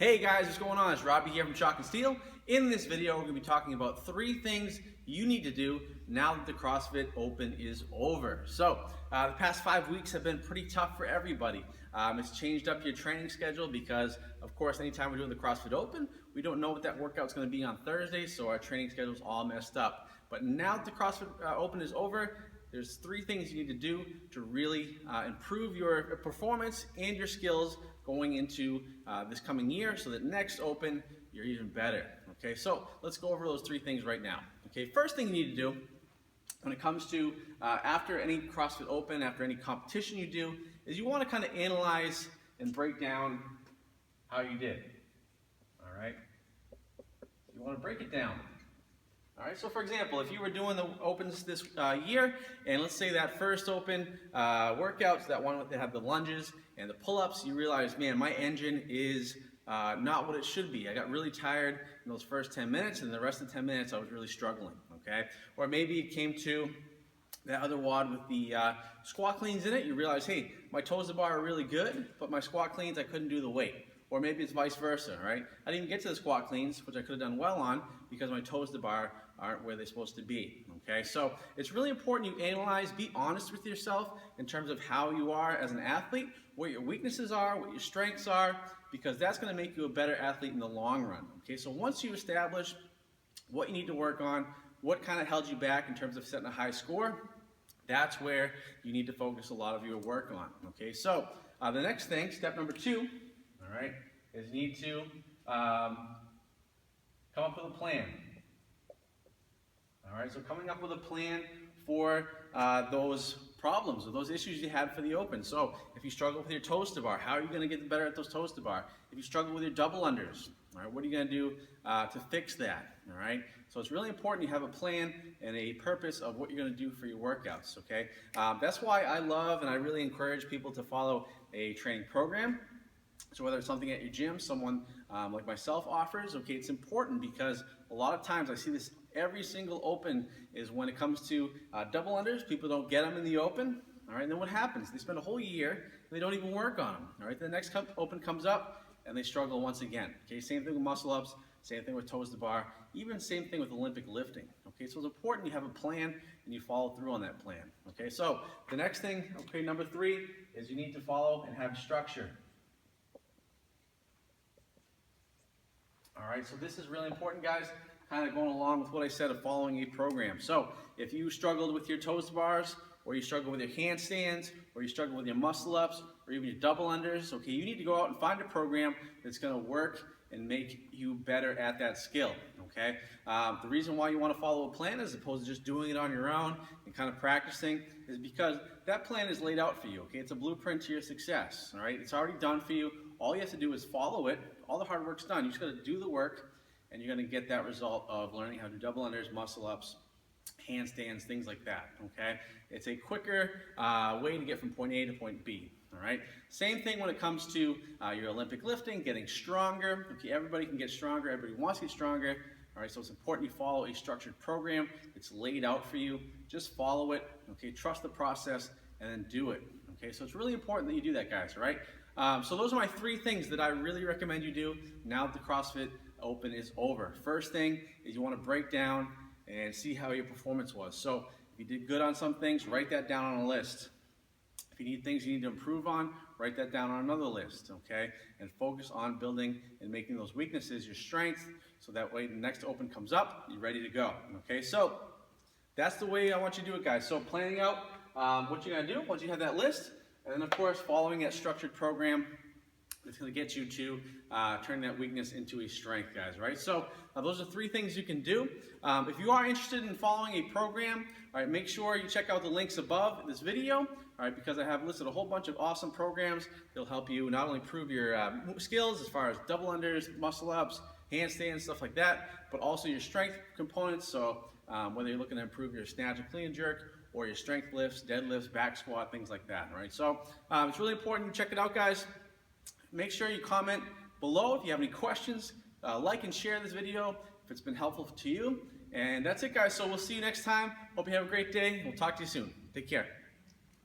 Hey guys, what's going on? It's Robbie here from Chalk and Steel. In this video, we're going to be talking about 3 things you need to do now that the CrossFit Open is over. So, the past 5 weeks have been pretty tough for everybody. It's changed up your training schedule because, of course, anytime we're doing the CrossFit Open, we don't know what that workout's going to be on Thursday, so our training schedule's all messed up. But now that the CrossFit Open is over, there's 3 things you need to do to really improve your performance and your skills going into this coming year so that next Open, you're even better. Okay, so let's go over those 3 things right now. Okay, first thing you need to do when it comes to after any CrossFit Open, after any competition you do, is you want to kind of analyze and break down how you did. All right, you want to break it down. All right, so for example, if you were doing the Opens this year, and let's say that first Open workouts, that one that had the lunges and the pull-ups, you realize, man, my engine is not what it should be. I got really tired in those first 10 minutes, and the rest of the 10 minutes I was really struggling, okay? Or maybe it came to that other WOD with the squat cleans in it. You realize, hey, my toes to bar are really good, but my squat cleans, I couldn't do the weight. Or maybe it's vice versa, right? I didn't even get to the squat cleans, which I could have done well on, because my toes to bar aren't where they're supposed to be, okay? So it's really important you analyze, be honest with yourself in terms of how you are as an athlete, what your weaknesses are, what your strengths are, because that's gonna make you a better athlete in the long run, okay? So once you establish what you need to work on, what kind of held you back in terms of setting a high score, that's where you need to focus a lot of your work on, okay? So the next thing, step number 2, all right, is you need to come up with a plan. All right, so coming up with a plan for those problems or those issues you had for the Open. So if you struggle with your toes to bar, how are you going to get better at those toes to bar? If you struggle with your double unders, all right, what are you going to do to fix that? All right, so it's really important you have a plan and a purpose of what you're going to do for your workouts. Okay, that's why I love and I really encourage people to follow a training program. So whether it's something at your gym, someone like myself offers, okay, it's important because a lot of times I see this every single Open is when it comes to double unders, people don't get them in the Open, all right, and then what happens? They spend a whole year and they don't even work on them, all right? The next Open comes up and they struggle once again, okay? Same thing with muscle ups, same thing with toes to bar, even same thing with Olympic lifting, okay? So it's important you have a plan and you follow through on that plan, okay? So the next thing, okay, number 3, is you need to follow and have structure. All right, so this is really important, guys, kind of going along with what I said of following a program. So if you struggled with your toes to bars, or you struggle with your handstands, or you struggle with your muscle ups, or even your double unders, okay, you need to go out and find a program that's going to work and make you better at that skill, okay? The reason why you want to follow a plan as opposed to just doing it on your own and kind of practicing is because that plan is laid out for you, okay? It's a blueprint to your success, all right? It's already done for you. All you have to do is follow it. All the hard work's done. You just got to do the work, and you're going to get that result of learning how to do double unders, muscle ups, handstands, things like that, okay? It's a quicker way to get from point A to point B, all right? Same thing when it comes to your Olympic lifting, getting stronger. Okay, everybody can get stronger. Everybody wants to get stronger, all right? So it's important you follow a structured program. It's laid out for you. Just follow it, okay? Trust the process, and then do it, okay? So it's really important that you do that, guys, all right? So those are my 3 things that I really recommend you do now that the CrossFit Open is over. First thing is you want to break down and see how your performance was. So if you did good on some things, write that down on a list. If you need things you need to improve on, write that down on another list, okay? And focus on building and making those weaknesses your strength, so that way the next Open comes up, you're ready to go, okay? So that's the way I want you to do it, guys. So planning out what you're going to do once you have that list, and then of course following that structured program that's going to get you to turn that weakness into a strength, guys, right? So those are 3 things you can do. If you are interested in following a program, all right, make sure you check out the links above this video, all right, because I have listed a whole bunch of awesome programs that'll help you not only improve your skills as far as double unders, muscle ups, handstands, stuff like that, but also your strength components. So whether you're looking to improve your snatch and clean and jerk, or your strength lifts, deadlifts, back squat, things like that, all right? So it's really important you check it out, guys. Make sure you comment below if you have any questions. Like and share this video if it's been helpful to you. And that's it, guys. So we'll see you next time. Hope you have a great day. We'll talk to you soon. Take care.